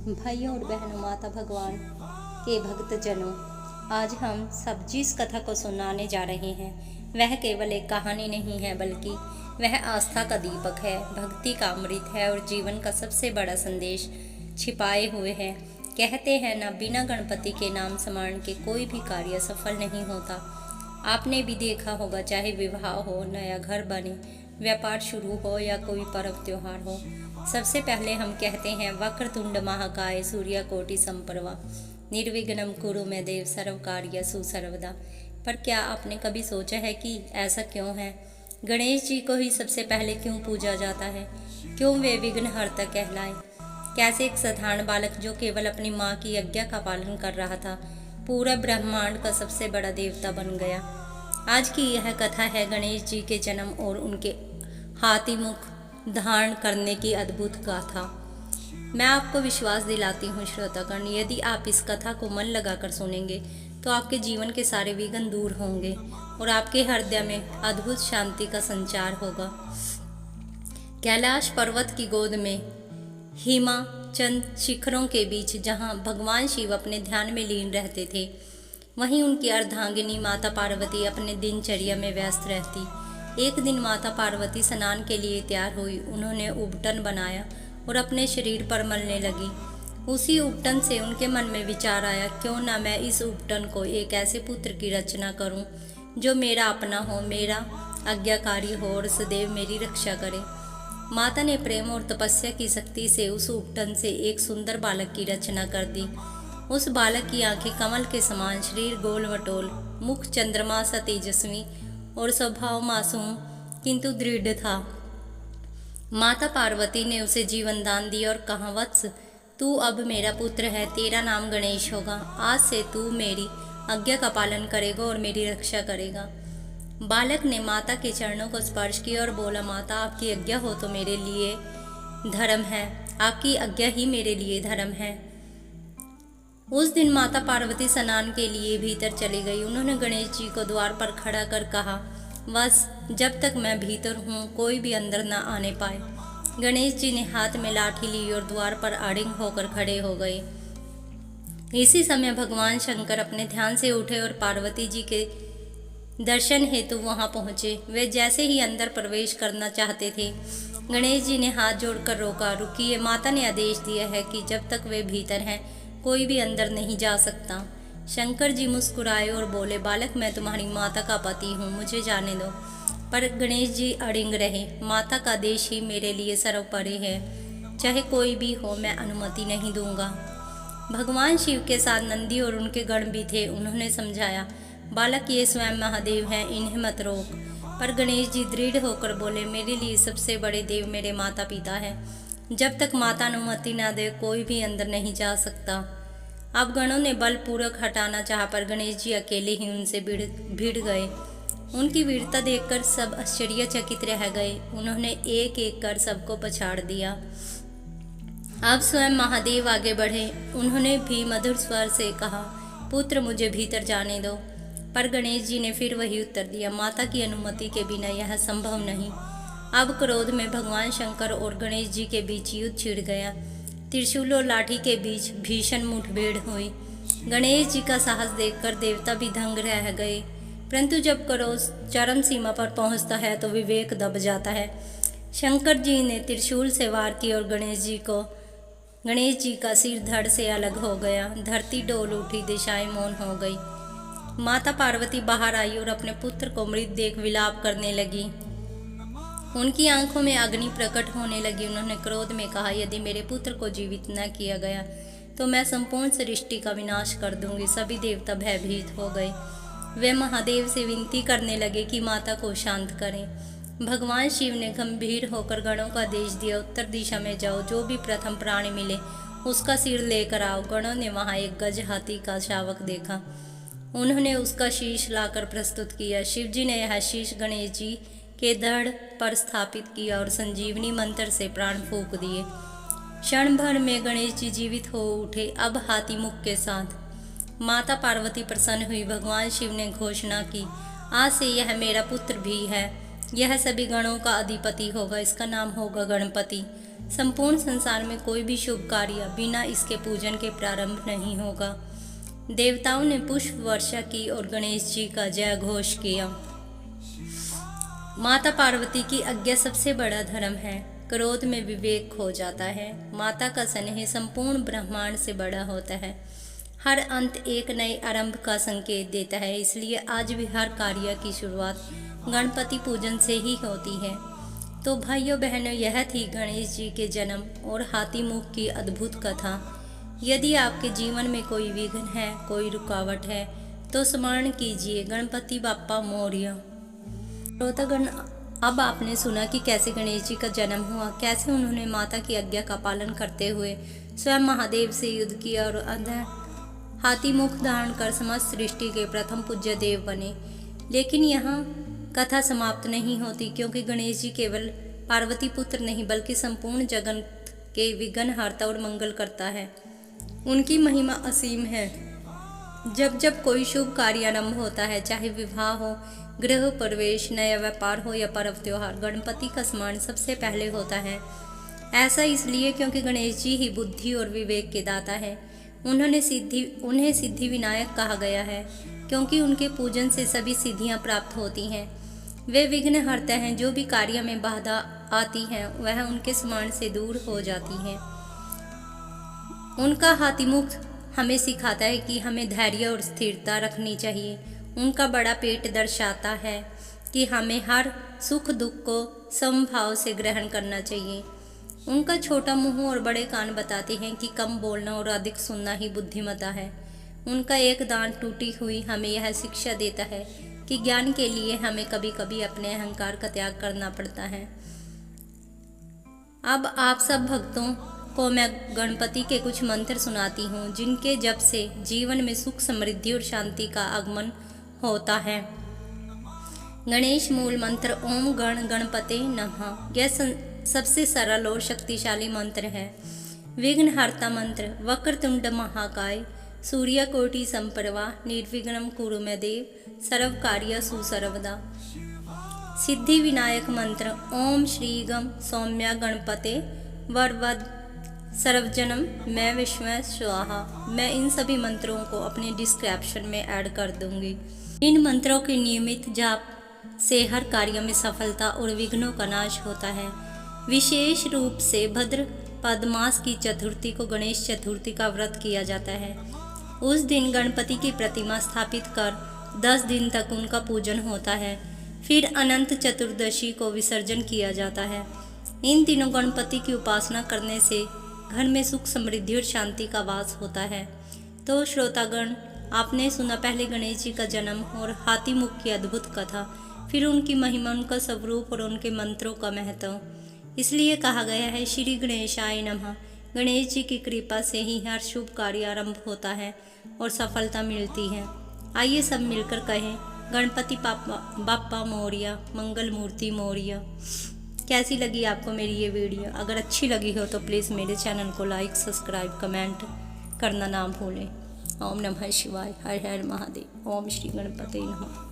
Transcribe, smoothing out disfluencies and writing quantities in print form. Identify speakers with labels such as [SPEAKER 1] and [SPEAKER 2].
[SPEAKER 1] भाइयों और बहनों, माता भगवान के भक्तजनों, आज हम सब जिस कथा को सुनाने जा रहे हैं वह केवल एक कहानी नहीं है, बल्कि वह आस्था का दीपक है, भक्ति का अमृत है और जीवन का सबसे बड़ा संदेश छिपाए हुए है। कहते हैं ना, बिना गणपति के नाम स्मरण के कोई भी कार्य सफल नहीं होता। आपने भी देखा होगा, चाहे विवाह हो, नया घर बने, व्यापार शुरू हो या कोई पर्व त्योहार हो, सबसे पहले हम कहते हैं वक्रतुंड महाकाय सूर्यकोटि समप्रभा निर्विघ्नं कुरु मे देव सर्वकार्येषु सर्वदा। पर क्या आपने कभी सोचा है कि ऐसा क्यों है? गणेश जी को ही सबसे पहले क्यों पूजा जाता है? क्यों वे विघ्नहर्ता कहलाए? कैसे एक साधारण बालक जो केवल अपनी माँ की आज्ञा का पालन कर रहा था, पूरा ब्रह्मांड का सबसे बड़ा देवता बन गया? आज की यह कथा है गणेश जी के जन्म और उनके हाथी मुख धारण करने की अद्भुत गाथा। मैं आपको विश्वास दिलाती हूँ श्रोतागण, यदि आप इस कथा को मन लगाकर सुनेंगे तो आपके जीवन के सारे विघ्न दूर होंगे और आपके हृदय में अद्भुत शांति का संचार होगा। कैलाश पर्वत की गोद में हिमाचल शिखरों के बीच जहाँ भगवान शिव अपने ध्यान में लीन रहते थे, वहीं उनकी अर्धांगिनी माता पार्वती अपने दिनचर्या में व्यस्त रहती। एक दिन माता पार्वती स्नान के लिए तैयार हुई। उन्होंने उबटन बनाया और अपने शरीर पर मलने लगी। उसी उबटन से उनके मन में विचार आया, क्यों ना मैं इस उबटन को एक ऐसे पुत्र की रचना करूं जो मेरा अपना हो, मेरा आज्ञाकारी हो और सदैव मेरी रक्षा करे। माता ने प्रेम और तपस्या की शक्ति से उस उबटन से एक सुंदर बालक की रचना कर दी। उस बालक की आंखें कमल के समान, शरीर गोल वटोल, मुख चंद्रमा सा तेजस्वी और स्वभाव मासूम किंतु दृढ़ था। माता पार्वती ने उसे जीवन दान दिया और कहा, वत्स, तू अब मेरा पुत्र है, तेरा नाम गणेश होगा। आज से तू मेरी आज्ञा का पालन करेगा और मेरी रक्षा करेगा। बालक ने माता के चरणों को स्पर्श किया और बोला, माता, आपकी आज्ञा हो तो मेरे लिए धर्म है, आपकी आज्ञा ही मेरे लिए धर्म है। उस दिन माता पार्वती स्नान के लिए भीतर चली गई। उन्होंने गणेश जी को द्वार पर खड़ा कर कहा, बस जब तक मैं भीतर हूँ कोई भी अंदर न आने पाए। गणेश जी ने हाथ में लाठी ली और द्वार पर अड़िंग होकर खड़े हो गए। इसी समय भगवान शंकर अपने ध्यान से उठे और पार्वती जी के दर्शन हेतु वहां पहुंचे। वे जैसे ही अंदर प्रवेश करना चाहते थे, गणेश जी ने हाथ जोड़कर रोका। रुकिए, माता ने आदेश दिया है कि जब तक वे भीतर हैं कोई भी अंदर नहीं जा सकता। शंकर जी मुस्कुराए और बोले, बालक, मैं तुम्हारी माता का पति हूँ, मुझे जाने दो। पर गणेश जी अड़िंग रहे। माता का आदेश ही मेरे लिए सर्वोपरि है, चाहे कोई भी हो, मैं अनुमति नहीं दूंगा। भगवान शिव के साथ नंदी और उनके गण भी थे। उन्होंने समझाया, बालक, ये स्वयं महादेव हैं, इन्हें मत रोक। पर गणेश जी दृढ़ होकर बोले, मेरे लिए सबसे बड़े देव मेरे माता पिता हैं। जब तक माता अनुमति न दे कोई भी अंदर नहीं जा सकता। अब गणों ने बलपूर्वक हटाना चाहा, पर गणेश जी अकेले ही उनसे भिड़ गए। उनकी वीरता देखकर सब आश्चर्यचकित रह गए। उन्होंने एक एक कर सबको पछाड़ दिया। अब स्वयं महादेव आगे बढ़े। उन्होंने भी मधुर स्वर से कहा, पुत्र, मुझे भीतर जाने दो। पर गणेश जी ने फिर वही उत्तर दिया, माता की अनुमति के बिना यह संभव नहीं। अब क्रोध में भगवान शंकर और गणेश जी के बीच युद्ध छिड़ गया। त्रिशूल और लाठी के बीच भीषण मुठभेड़ हुई। गणेश जी का साहस देखकर देवता भी दंग रह गए। परंतु जब क्रोध चरम सीमा पर पहुंचता है तो विवेक दब जाता है। शंकर जी ने त्रिशूल से वार किया और गणेश जी का सिर धड़ से अलग हो गया। धरती डोल उठी, दिशाएं मौन हो गई। माता पार्वती बाहर आई और अपने पुत्र को मृत देख विलाप करने लगी। उनकी आंखों में अग्नि प्रकट होने लगी। उन्होंने क्रोध में कहा, यदि मेरे पुत्र को जीवित न किया गया तो मैं संपूर्ण सृष्टि का विनाश कर दूंगी। सभी देवता भयभीत हो गए। वे महादेव से विनती करने लगे कि माता को शांत करें। भगवान शिव ने गंभीर होकर गणों का आदेश दिया, उत्तर दिशा में जाओ, जो भी प्रथम प्राणी मिले उसका सिर लेकर आओ। गणों ने वहां एक गज हाथी का शावक देखा। उन्होंने उसका शीश लाकर प्रस्तुत किया। शिवजी ने यह शीश गणेश जी के धड़ पर स्थापित किया और संजीवनी मंत्र से प्राण फूंक दिए। क्षण भर में गणेश जी जीवित हो उठे, अब हाथी मुख के साथ। माता पार्वती प्रसन्न हुई। भगवान शिव ने घोषणा की, आज से यह मेरा पुत्र भी है, यह सभी गणों का अधिपति होगा, इसका नाम होगा गणपति। संपूर्ण संसार में कोई भी शुभ कार्य बिना इसके पूजन के प्रारंभ नहीं होगा। देवताओं ने पुष्प वर्षा की और गणेश जी का जय घोष किया। माता पार्वती की आज्ञा सबसे बड़ा धर्म है। क्रोध में विवेक खो जाता है। माता का स्नेह संपूर्ण ब्रह्मांड से बड़ा होता है। हर अंत एक नए आरंभ का संकेत देता है। इसलिए आज भी हर कार्य की शुरुआत गणपति पूजन से ही होती है। तो भाइयों बहनों, यह थी गणेश जी के जन्म और हाथी मुख की अद्भुत कथा। यदि आपके जीवन में कोई विघ्न है, कोई रुकावट है, तो स्मरण कीजिए गणपति बाप्पा मोरया। श्रोतागण, अब आपने सुना कि कैसे गणेश जी का जन्म हुआ, कैसे उन्होंने माता की आज्ञा का पालन करते हुए स्वयं महादेव से युद्ध किया और हाथी मुख धारण कर समस्त सृष्टि के प्रथम पूज्य देव बने। लेकिन यहाँ कथा समाप्त नहीं होती, क्योंकि गणेश जी केवल पार्वती पुत्र नहीं बल्कि संपूर्ण जगत के विघ्न हरता और मंगल करता है। उनकी महिमा असीम है। जब जब कोई शुभ कार्य आरंभ होता है, चाहे विवाह हो, गृह प्रवेश, नया व्यापार हो या पर्व त्योहार, गणपति का स्मरण सबसे पहले होता है। ऐसा इसलिए क्योंकि गणेश जी ही बुद्धि और विवेक के दाता है। उन्हें सिद्धि विनायक कहा गया है, क्योंकि उनके पूजन से सभी सिद्धियां प्राप्त होती हैं। वे विघ्न हरते हैं। जो भी कार्य में बाधा आती है वह उनके स्मरण से दूर हो जाती है। उनका हाथीमुख हमें सिखाता है कि हमें धैर्य और स्थिरता रखनी चाहिए। उनका बड़ा पेट दर्शाता है कि हमें हर सुख दुख को समभाव से ग्रहण करना चाहिए। उनका छोटा मुंह और बड़े कान बताते हैं कि कम बोलना और अधिक सुनना ही बुद्धिमत्ता है। उनका एक दांत टूटी हुई हमें यह शिक्षा देता है कि ज्ञान के लिए हमें कभी कभी अपने अहंकार का त्याग करना पड़ता है। अब आप सब भक्तों को मैं गणपति के कुछ मंत्र सुनाती हूँ, जिनके जप से जीवन में सुख, समृद्धि और शांति का आगमन होता है। गणेश मूल मंत्र ओम गण गणपते नमः। यह सबसे सरल और शक्तिशाली मंत्र है। विघ्नहर्ता मंत्र वक्रतुंड महाकाय सूर्यकोटि संप्रभा निर्विघ्नं कुरु मे देव सर्वकार्येषु सर्वदा। सिद्धि विनायक मंत्र ओम श्री गम सौम्या गणपते वरवद सर्वजनम मैं विश्व स्वाहा। मैं इन सभी मंत्रों को अपने डिस्क्रिप्शन में ऐड कर दूंगी। इन मंत्रों के नियमित जाप से हर कार्य में सफलता और विघ्नों का नाश होता है। विशेष रूप से भाद्रपद मास की चतुर्थी को गणेश चतुर्थी का व्रत किया जाता है। उस दिन गणपति की प्रतिमा स्थापित कर 10 दिन तक उनका पूजन होता है। फिर अनंत चतुर्दशी को विसर्जन किया जाता है। इन दिनों गणपति की उपासना करने से घर में सुख, समृद्धि और शांति का वास होता है। तो श्रोतागण, आपने सुना पहले गणेश जी का जन्म और हाथी मुख की अद्भुत कथा, फिर उनकी महिमा, उनका स्वरूप और उनके मंत्रों का महत्व। इसलिए कहा गया है श्री गणेशाय नमः। गणेश जी की कृपा से ही हर शुभ कार्य आरंभ होता है और सफलता मिलती है। आइए सब मिलकर कहें गणपति बाप्पा मोरया, मंगल मूर्ति मोरया। कैसी लगी आपको मेरी ये वीडियो? अगर अच्छी लगी हो तो प्लीज़ मेरे चैनल को लाइक, सब्सक्राइब, कमेंट करना ना भूलें। ओम नमः शिवाय। हर हर महादेव। ओम श्री गणपति नमः।